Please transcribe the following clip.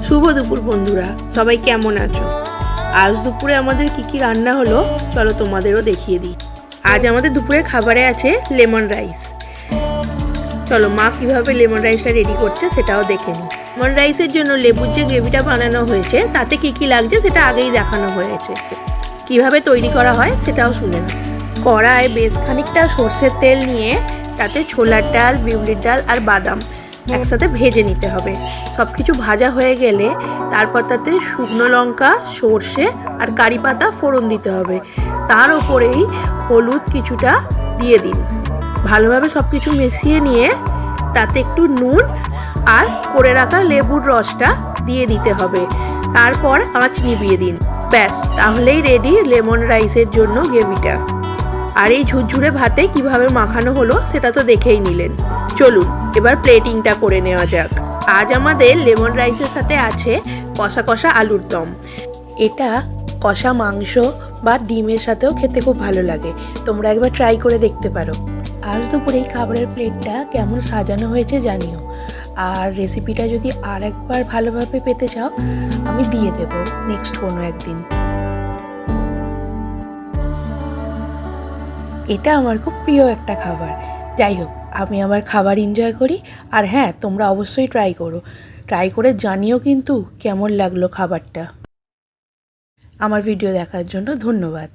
শুভ দুপুর বন্ধুরা, সবাই কেমন আছো? আজ দুপুরে আমাদের কি রান্না হলো চলো তোমাদেরও দেখিয়ে দিই। আজ আমাদের দুপুরে খাবারে আছে লেমন রাইস। চলো মা কিভাবে লেমন রাইসটা রেডি করছে সেটাও দেখে নিই। লেমন রাইসের জন্য লেবুর যে গ্রেভিটা বানানো হয়েছে তাতে কি লাগছে সেটা আগেই দেখানো হয়েছে। কিভাবে তৈরি করা হয় সেটাও শুনে নাও। কড়ায় বেশ খানিকটা সর্ষের তেল নিয়ে তাতে ছোলার ডাল, বিউলির ডাল আর বাদাম একসাথে ভেজে নিতে হবে। সব কিছু ভাজা হয়ে গেলে তারপর তাতে শুকনো লঙ্কা, সর্ষে আর কারি পাতা ফোড়ন দিতে হবে। তার ওপরেই হলুদ কিছুটা দিয়ে দিন। ভালোভাবে সব কিছু মিশিয়ে নিয়ে তাতে একটু নুন আর করে রাখা লেবুর রসটা দিয়ে দিতে হবে। তারপর আঁচ নিভিয়ে দিন। ব্যাস, তাহলেই রেডি লেমন রাইসের জন্য গ্রেভিটা। আর এই ঝুরঝুরে ভাতে কিভাবে মাখানো হলো সেটা তো দেখেই নিলেন। চলুন এবার প্লেটিংটা করে নেওয়া যাক। আজ আমাদের লেমন রাইসের সাথে আছে কষা কষা আলুর দম। এটা কষা মাংস বা ডিমের সাথেও খেতে খুব ভালো লাগে। তোমরা একবার ট্রাই করে দেখতে পারো। আজ দুপুরে এই খাবারের প্লেটটা কেমন সাজানো হয়েছে জানিও। আর রেসিপিটা যদি আর একবার ভালোভাবে পেতে চাও আমি দিয়ে দেবো নেক্সট কোনো একদিন। এটা আমার খুব প্রিয় একটা খাবার। যাই হোক, আমি আমার খাবার এনজয় করি। আর হ্যাঁ, তোমরা অবশ্যই ট্রাই করো। ট্রাই করে জানিও কিন্তু কেমন লাগলো খাবারটা। আমার ভিডিও দেখার জন্য ধন্যবাদ।